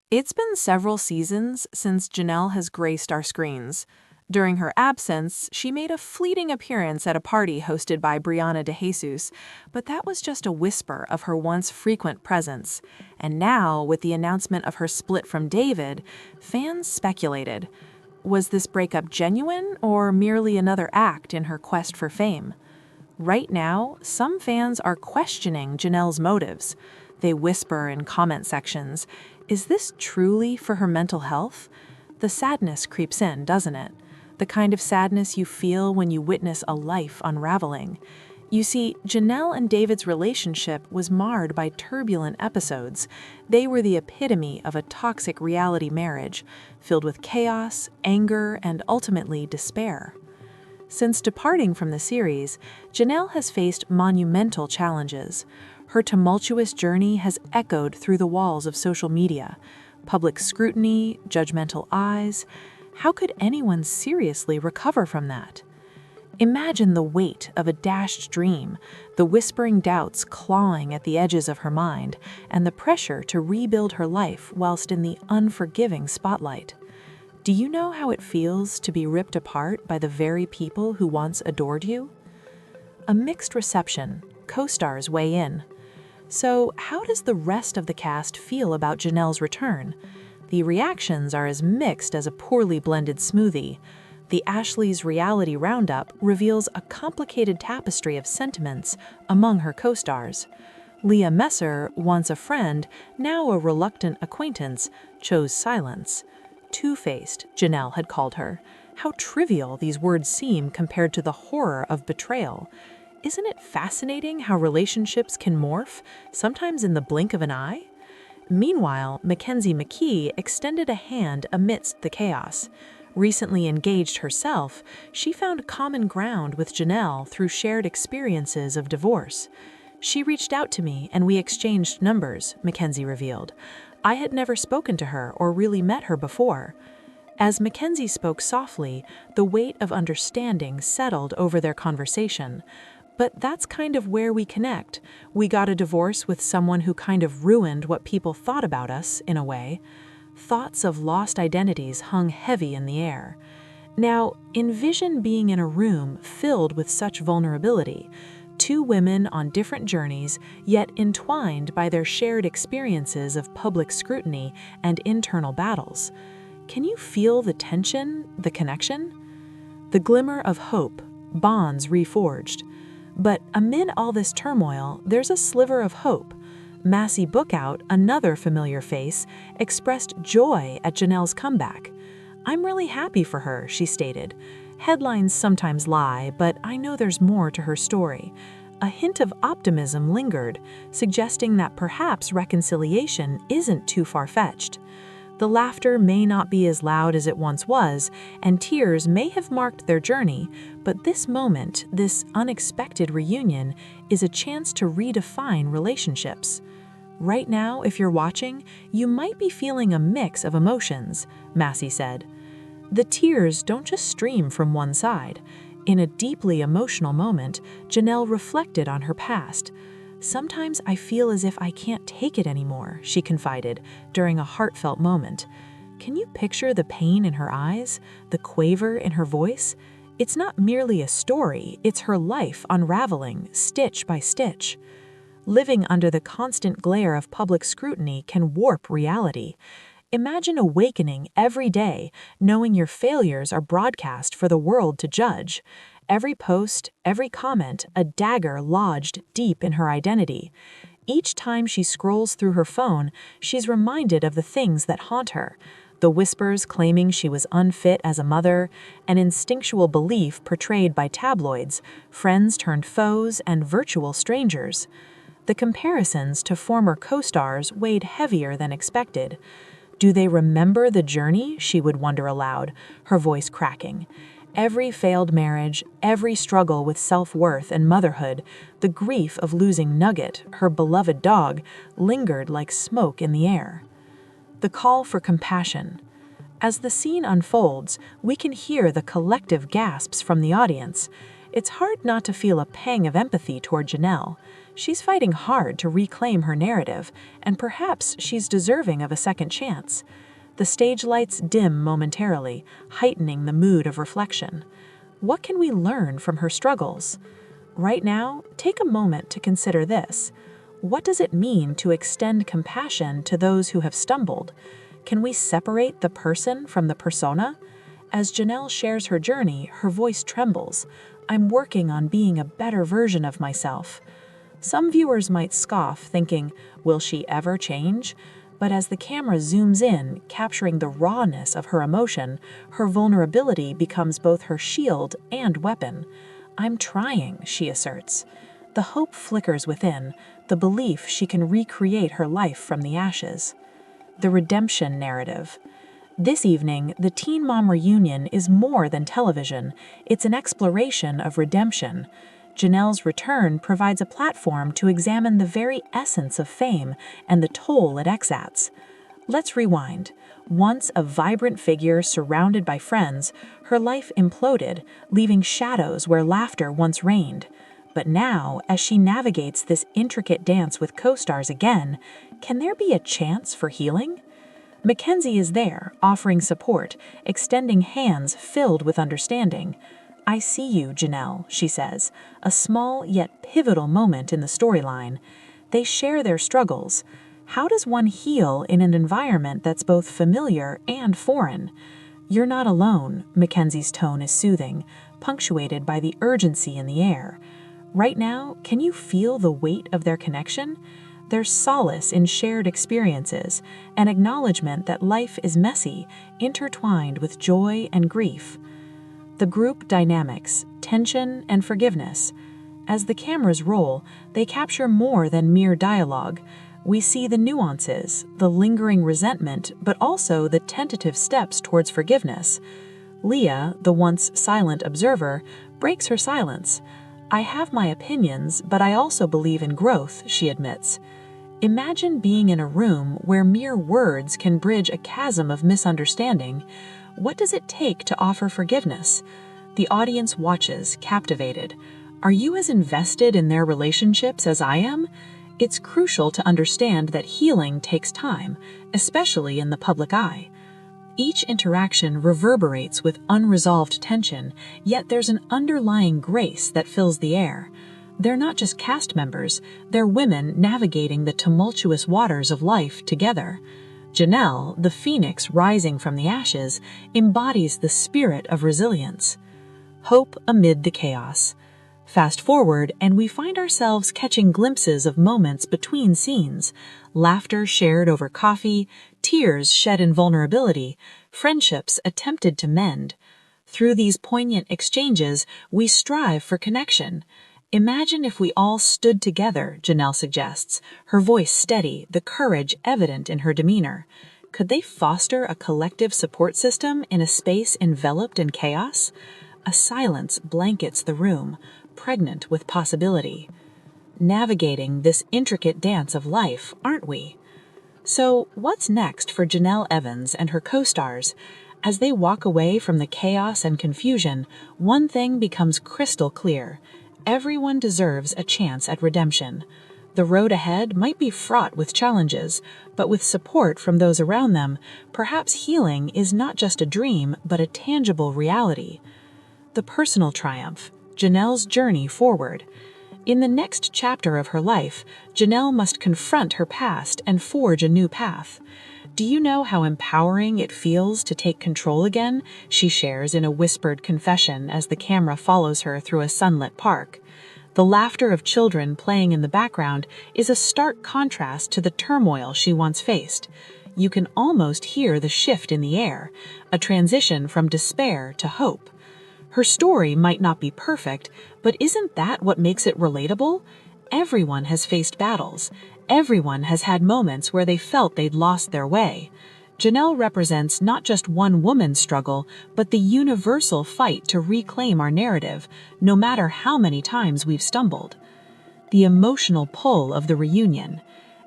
It's been several seasons since Jenelle has graced our screens. During her absence, she made a fleeting appearance at a party hosted by Brianna DeJesus, but that was just a whisper of her once frequent presence. And now, with the announcement of her split from David, fans speculated. Was this breakup genuine or merely another act in her quest for fame? Right now, some fans are questioning Janelle's motives. They whisper in comment sections, "Is this truly for her mental health?" The sadness creeps in, doesn't it? The kind of sadness you feel when you witness a life unraveling. You see, Jenelle and David's relationship was marred by turbulent episodes. They were the epitome of a toxic reality marriage, filled with chaos, anger, and ultimately despair. Since departing from the series, Jenelle has faced monumental challenges. Her tumultuous journey has echoed through the walls of social media. Public scrutiny, judgmental eyes. How could anyone seriously recover from that? Imagine the weight of a dashed dream, the whispering doubts clawing at the edges of her mind, and the pressure to rebuild her life whilst in the unforgiving spotlight. Do you know how it feels to be ripped apart by the very people who once adored you? A mixed reception. Co-stars weigh in. So, how does the rest of the cast feel about Janelle's return? The reactions are as mixed as a poorly blended smoothie. The Ashley's Reality Roundup reveals a complicated tapestry of sentiments among her co-stars. Leah Messer, once a friend, now a reluctant acquaintance, chose silence. Two-faced, Jenelle had called her. How trivial these words seem compared to the horror of betrayal. Isn't it fascinating how relationships can morph, sometimes in the blink of an eye? Meanwhile, Mackenzie McKee extended a hand amidst the chaos. Recently engaged herself, she found common ground with Jenelle through shared experiences of divorce. "She reached out to me and we exchanged numbers," Mackenzie revealed. "I had never spoken to her or really met her before." As Mackenzie spoke softly, the weight of understanding settled over their conversation. But that's kind of where we connect. We got a divorce with someone who kind of ruined what people thought about us, in a way. Thoughts of lost identities hung heavy in the air. Now, envision being in a room filled with such vulnerability. Two women on different journeys, yet entwined by their shared experiences of public scrutiny and internal battles. Can you feel the tension, the connection? The glimmer of hope, bonds reforged. But amid all this turmoil, there's a sliver of hope. Massey Bookout, another familiar face, expressed joy at Janelle's comeback. "I'm really happy for her," she stated. "Headlines sometimes lie, but I know there's more to her story." A hint of optimism lingered, suggesting that perhaps reconciliation isn't too far-fetched. The laughter may not be as loud as it once was, and tears may have marked their journey, but this moment, this unexpected reunion, is a chance to redefine relationships. Right now, if you're watching, you might be feeling a mix of emotions, Massey said. The tears don't just stream from one side. In a deeply emotional moment, Jenelle reflected on her past. "Sometimes I feel as if I can't take it anymore," she confided during a heartfelt moment. Can you picture the pain in her eyes, the quaver in her voice? It's not merely a story, it's her life unraveling, stitch by stitch. Living under the constant glare of public scrutiny can warp reality. Imagine awakening every day, knowing your failures are broadcast for the world to judge. Every post, every comment, a dagger lodged deep in her identity. Each time she scrolls through her phone, she's reminded of the things that haunt her. The whispers claiming she was unfit as a mother, an instinctual belief portrayed by tabloids, friends turned foes, and virtual strangers. The comparisons to former co-stars weighed heavier than expected. Do they remember the journey, she would wonder aloud, her voice cracking. Every failed marriage, every struggle with self-worth and motherhood, the grief of losing Nugget, her beloved dog, lingered like smoke in the air. The call for compassion. As the scene unfolds, we can hear the collective gasps from the audience. It's hard not to feel a pang of empathy toward Jenelle. She's fighting hard to reclaim her narrative, and perhaps she's deserving of a second chance. The stage lights dim momentarily, heightening the mood of reflection. What can we learn from her struggles? Right now, take a moment to consider this. What does it mean to extend compassion to those who have stumbled? Can we separate the person from the persona? As Jenelle shares her journey, her voice trembles. I'm working on being a better version of myself. Some viewers might scoff, thinking, will she ever change? But as the camera zooms in, capturing the rawness of her emotion, her vulnerability becomes both her shield and weapon. I'm trying, she asserts. The hope flickers within, the belief she can recreate her life from the ashes. The redemption narrative. This evening, the Teen Mom reunion is more than television. It's an exploration of redemption. Jenelle's return provides a platform to examine the very essence of fame and the toll it exacts. Let's rewind. Once a vibrant figure surrounded by friends, her life imploded, leaving shadows where laughter once reigned. But now, as she navigates this intricate dance with co-stars again, can there be a chance for healing? Mackenzie is there, offering support, extending hands filled with understanding. I see you, Jenelle, she says, a small yet pivotal moment in the storyline. They share their struggles. How does one heal in an environment that's both familiar and foreign? You're not alone, Mackenzie's tone is soothing, punctuated by the urgency in the air. Right now, can you feel the weight of their connection? There's solace in shared experiences, an acknowledgement that life is messy, intertwined with joy and grief. The group dynamics, tension, and forgiveness. As the cameras roll, they capture more than mere dialogue. We see the nuances, the lingering resentment, but also the tentative steps towards forgiveness. Leah, the once silent observer, breaks her silence. I have my opinions, but I also believe in growth, she admits. Imagine being in a room where mere words can bridge a chasm of misunderstanding. What does it take to offer forgiveness? The audience watches, captivated. Are you as invested in their relationships as I am? It's crucial to understand that healing takes time, especially in the public eye. Each interaction reverberates with unresolved tension, yet there's an underlying grace that fills the air. They're not just cast members, they're women navigating the tumultuous waters of life together. Jenelle, the phoenix rising from the ashes, embodies the spirit of resilience. Hope amid the chaos. Fast forward, and we find ourselves catching glimpses of moments between scenes, laughter shared over coffee, tears shed in vulnerability, friendships attempted to mend. Through these poignant exchanges, we strive for connection. Imagine if we all stood together, Jenelle suggests, her voice steady, the courage evident in her demeanor. Could they foster a collective support system in a space enveloped in chaos? A silence blankets the room, pregnant with possibility. Navigating this intricate dance of life, aren't we? So, what's next for Jenelle Evans and her co-stars? As they walk away from the chaos and confusion, one thing becomes crystal clear. Everyone deserves a chance at redemption. The road ahead might be fraught with challenges, but with support from those around them, perhaps healing is not just a dream, but a tangible reality. The personal triumph, Jenelle's journey forward. In the next chapter of her life, Jenelle must confront her past and forge a new path. Do you know how empowering it feels to take control again? She shares in a whispered confession as the camera follows her through a sunlit park. The laughter of children playing in the background is a stark contrast to the turmoil she once faced. You can almost hear the shift in the air, a transition from despair to hope. Her story might not be perfect, but isn't that what makes it relatable? Everyone has faced battles. Everyone has had moments where they felt they'd lost their way. Jenelle represents not just one woman's struggle, but the universal fight to reclaim our narrative, no matter how many times we've stumbled. The emotional pull of the reunion.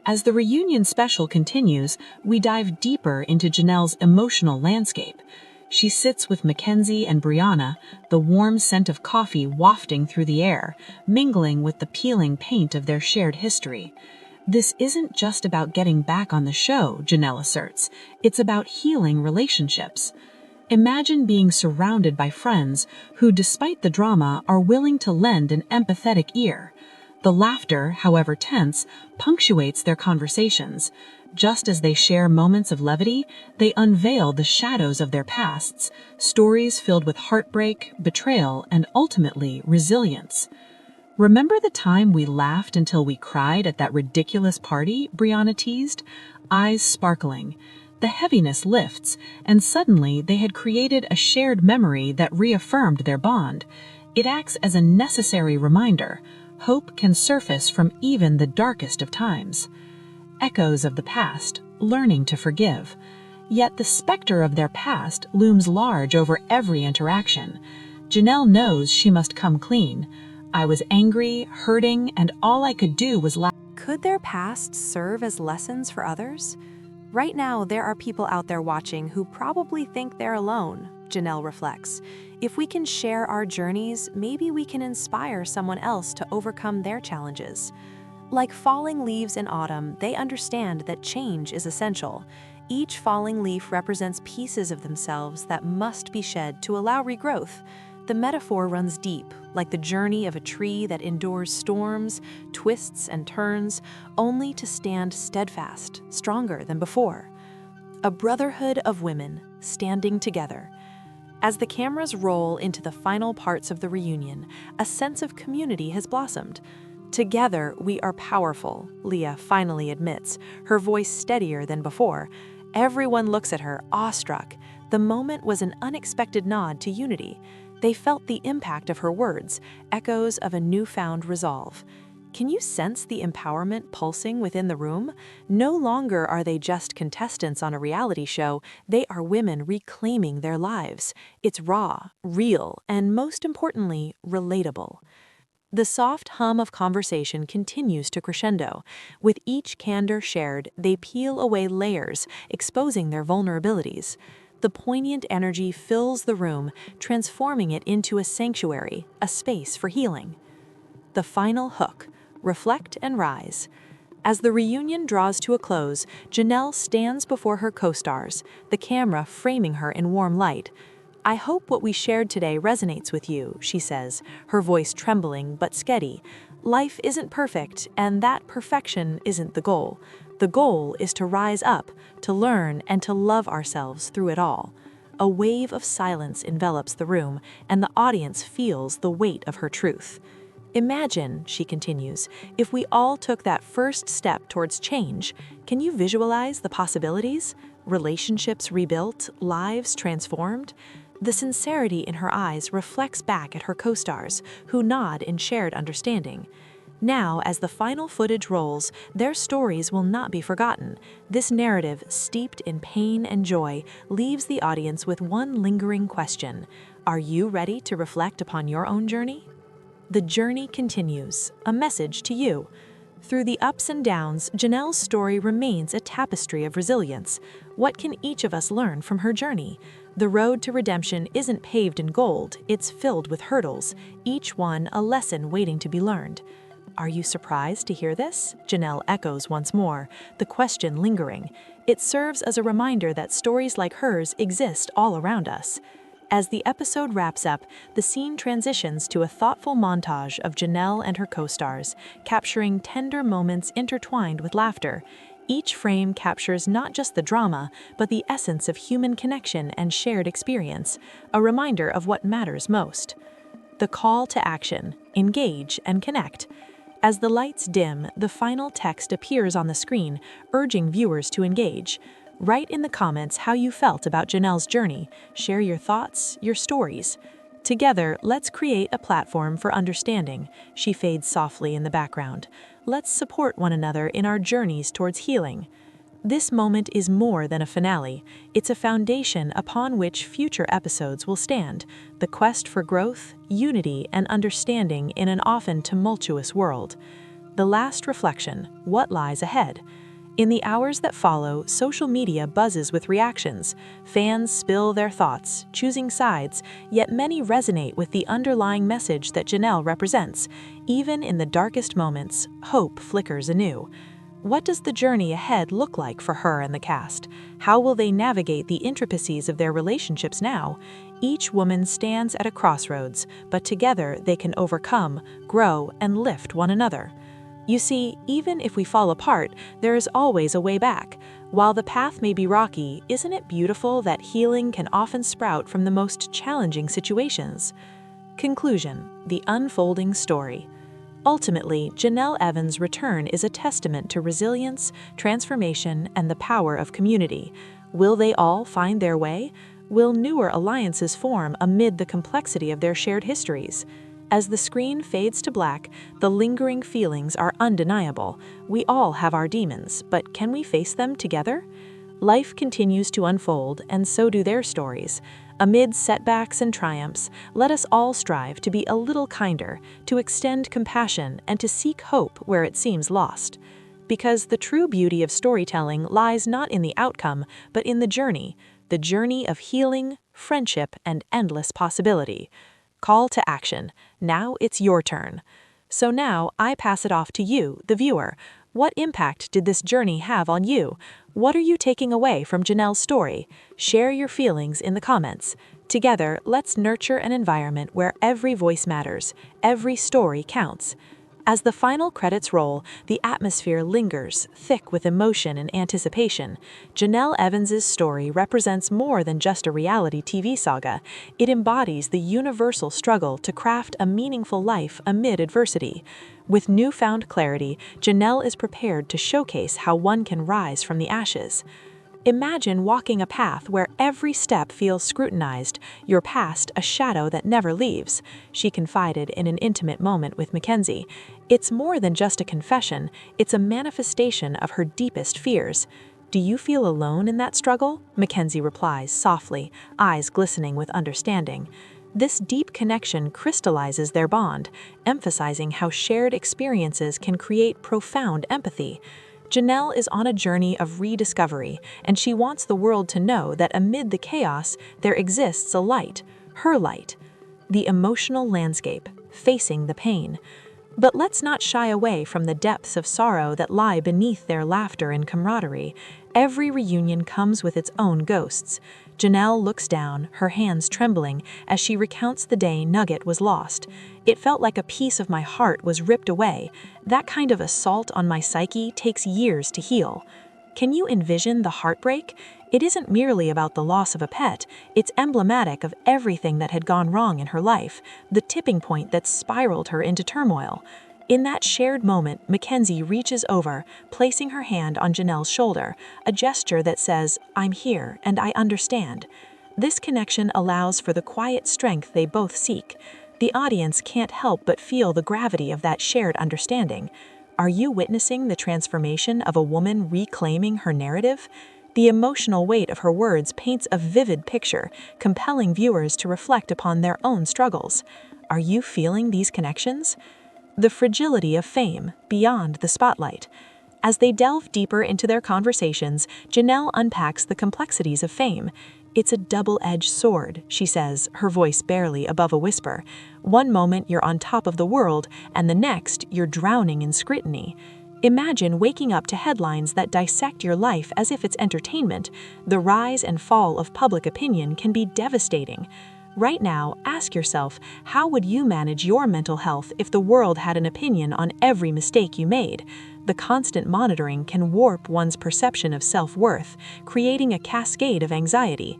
As the reunion special continues, we dive deeper into Jenelle's emotional landscape. She sits with Mackenzie and Brianna, the warm scent of coffee wafting through the air, mingling with the peeling paint of their shared history. This isn't just about getting back on the show, Jenelle asserts. It's about healing relationships. Imagine being surrounded by friends who, despite the drama, are willing to lend an empathetic ear. The laughter, however tense, punctuates their conversations. Just as they share moments of levity, they unveil the shadows of their pasts, stories filled with heartbreak, betrayal, and ultimately resilience. "Remember the time we laughed until we cried at that ridiculous party?" Brianna teased, eyes sparkling. The heaviness lifts, and suddenly they had created a shared memory that reaffirmed their bond. It acts as a necessary reminder. Hope can surface from even the darkest of times. Echoes of the past, learning to forgive. Yet the specter of their past looms large over every interaction. Jenelle knows she must come clean. "I was angry, hurting, and all I could do was laugh." Could their pasts serve as lessons for others? Right now, there are people out there watching who probably think they're alone, Jenelle reflects. If we can share our journeys, maybe we can inspire someone else to overcome their challenges. Like falling leaves in autumn, they understand that change is essential. Each falling leaf represents pieces of themselves that must be shed to allow regrowth. The metaphor runs deep, like the journey of a tree that endures storms, twists and turns, only to stand steadfast, stronger than before. A brotherhood of women standing together. As the cameras roll into the final parts of the reunion, a sense of community has blossomed. "Together, we are powerful," Leah finally admits, her voice steadier than before. Everyone looks at her, awestruck. The moment was an unexpected nod to unity. They felt the impact of her words, echoes of a newfound resolve. Can you sense the empowerment pulsing within the room? No longer are they just contestants on a reality show, they are women reclaiming their lives. It's raw, real, and most importantly, relatable. The soft hum of conversation continues to crescendo. With each candor shared, they peel away layers, exposing their vulnerabilities. The poignant energy fills the room, transforming it into a sanctuary, a space for healing. The final hook: reflect and rise. As the reunion draws to a close, Jenelle stands before her co-stars, the camera framing her in warm light. "I hope what we shared today resonates with you," she says, her voice trembling but steady. "Life isn't perfect, and that perfection isn't the goal. The goal is to rise up, to learn, and to love ourselves through it all." A wave of silence envelops the room, and the audience feels the weight of her truth. "Imagine," she continues, "if we all took that first step towards change. Can you visualize the possibilities? Relationships rebuilt, lives transformed?" The sincerity in her eyes reflects back at her co-stars, who nod in shared understanding. Now, as the final footage rolls, their stories will not be forgotten. This narrative, steeped in pain and joy, leaves the audience with one lingering question: are you ready to reflect upon your own journey? The journey continues, a message to you. Through the ups and downs, Jenelle's story remains a tapestry of resilience. What can each of us learn from her journey? The road to redemption isn't paved in gold, it's filled with hurdles, each one a lesson waiting to be learned. "Are you surprised to hear this?" Jenelle echoes once more, the question lingering. It serves as a reminder that stories like hers exist all around us. As the episode wraps up, the scene transitions to a thoughtful montage of Jenelle and her co-stars, capturing tender moments intertwined with laughter. Each frame captures not just the drama, but the essence of human connection and shared experience, a reminder of what matters most. The call to action: engage and connect. As the lights dim, the final text appears on the screen, urging viewers to engage. Write in the comments how you felt about Jenelle's journey. Share your thoughts, your stories. Together, let's create a platform for understanding. She fades softly in the background. Let's support one another in our journeys towards healing. This moment is more than a finale. It's a foundation upon which future episodes will stand. The quest for growth, unity, and understanding in an often tumultuous world. The last reflection: what lies ahead? In the hours that follow, social media buzzes with reactions. Fans spill their thoughts, choosing sides, yet many resonate with the underlying message that Jenelle represents. Even in the darkest moments, hope flickers anew. What does the journey ahead look like for her and the cast? How will they navigate the intricacies of their relationships now? Each woman stands at a crossroads, but together they can overcome, grow, and lift one another. You see, even if we fall apart, there is always a way back. While the path may be rocky, isn't it beautiful that healing can often sprout from the most challenging situations? Conclusion: the unfolding story. Ultimately, Jenelle Evans' return is a testament to resilience, transformation, and the power of community. Will they all find their way? Will newer alliances form amid the complexity of their shared histories? As the screen fades to black, the lingering feelings are undeniable. We all have our demons, but can we face them together? Life continues to unfold, and so do their stories. Amid setbacks and triumphs, let us all strive to be a little kinder, to extend compassion, and to seek hope where it seems lost. Because the true beauty of storytelling lies not in the outcome, but in the journey of healing, friendship, and endless possibility. Call to action. Now it's your turn. So now I pass it off to you, the viewer. What impact did this journey have on you? What are you taking away from Jenelle's story? Share your feelings in the comments. Together, let's nurture an environment where every voice matters, every story counts. As the final credits roll, the atmosphere lingers, thick with emotion and anticipation. Jenelle Evans' story represents more than just a reality TV saga. It embodies the universal struggle to craft a meaningful life amid adversity. With newfound clarity, Jenelle is prepared to showcase how one can rise from the ashes. Imagine walking a path where every step feels scrutinized, your past a shadow that never leaves, she confided in an intimate moment with Mackenzie. It's more than just a confession, it's a manifestation of her deepest fears. Do you feel alone in that struggle? Mackenzie replies softly, eyes glistening with understanding. This deep connection crystallizes their bond, emphasizing how shared experiences can create profound empathy. Jenelle is on a journey of rediscovery, and she wants the world to know that amid the chaos, there exists a light, her light. The emotional landscape, facing the pain. But let's not shy away from the depths of sorrow that lie beneath their laughter and camaraderie. Every reunion comes with its own ghosts. Jenelle looks down, her hands trembling, as she recounts the day Nugget was lost. It felt like a piece of my heart was ripped away. That kind of assault on my psyche takes years to heal. Can you envision the heartbreak? It isn't merely about the loss of a pet, it's emblematic of everything that had gone wrong in her life, the tipping point that spiraled her into turmoil. In that shared moment, Mackenzie reaches over, placing her hand on Jenelle's shoulder, a gesture that says, "I'm here and I understand." This connection allows for the quiet strength they both seek. The audience can't help but feel the gravity of that shared understanding. Are you witnessing the transformation of a woman reclaiming her narrative? The emotional weight of her words paints a vivid picture, compelling viewers to reflect upon their own struggles. Are you feeling these connections? The fragility of fame, beyond the spotlight. As they delve deeper into their conversations, Jenelle unpacks the complexities of fame. It's a double-edged sword, she says, her voice barely above a whisper. One moment you're on top of the world, and the next you're drowning in scrutiny. Imagine waking up to headlines that dissect your life as if it's entertainment. The rise and fall of public opinion can be devastating. Right now, ask yourself, how would you manage your mental health if the world had an opinion on every mistake you made? The constant monitoring can warp one's perception of self-worth, creating a cascade of anxiety.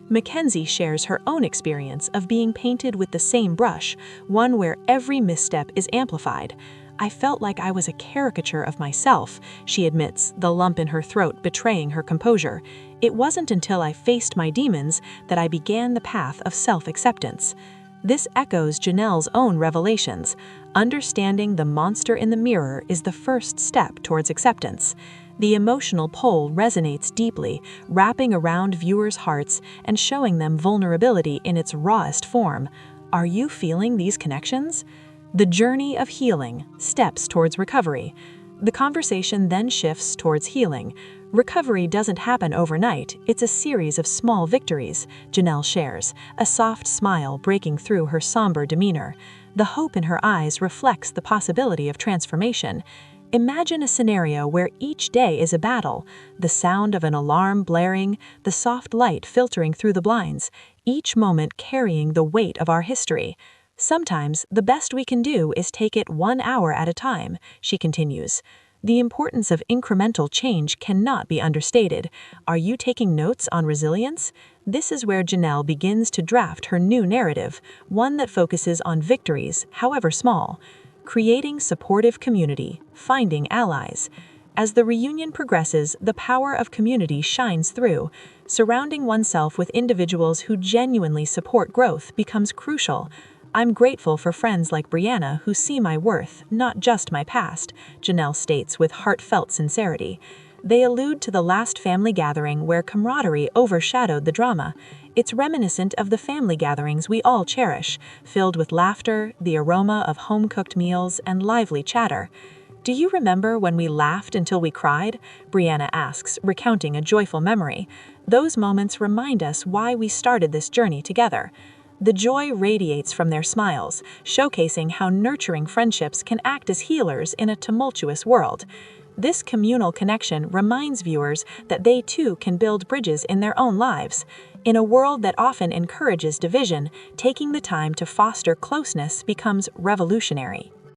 Mackenzie shares her own experience of being painted with the same brush, one where every misstep is amplified. I felt like I was a caricature of myself, she admits, the lump in her throat betraying her composure. It wasn't until I faced my demons that I began the path of self-acceptance. This echoes Jenelle's own revelations. Understanding the monster in the mirror is the first step towards acceptance. The emotional pull resonates deeply, wrapping around viewers' hearts and showing them vulnerability in its rawest form. Are you feeling these connections? The journey of healing, steps towards recovery. The conversation then shifts towards healing. Recovery doesn't happen overnight, it's a series of small victories, Jenelle shares, a soft smile breaking through her somber demeanor. The hope in her eyes reflects the possibility of transformation. Imagine a scenario where each day is a battle, the sound of an alarm blaring, the soft light filtering through the blinds, each moment carrying the weight of our history. Sometimes the best we can do is take it 1 hour at a time, she continues. The importance of incremental change cannot be understated. Are you taking notes on resilience? This is where Jenelle begins to draft her new narrative, one that focuses on victories, however small. Creating supportive community, finding allies. As the reunion progresses, the power of community shines through. Surrounding oneself with individuals who genuinely support growth becomes crucial. I'm grateful for friends like Brianna who see my worth, not just my past, Jenelle states with heartfelt sincerity. They allude to the last family gathering where camaraderie overshadowed the drama. It's reminiscent of the family gatherings we all cherish, filled with laughter, the aroma of home-cooked meals, and lively chatter. Do you remember when we laughed until we cried? Brianna asks, recounting a joyful memory. Those moments remind us why we started this journey together. The joy radiates from their smiles, showcasing how nurturing friendships can act as healers in a tumultuous world. This communal connection reminds viewers that they too can build bridges in their own lives. In a world that often encourages division, taking the time to foster closeness becomes revolutionary.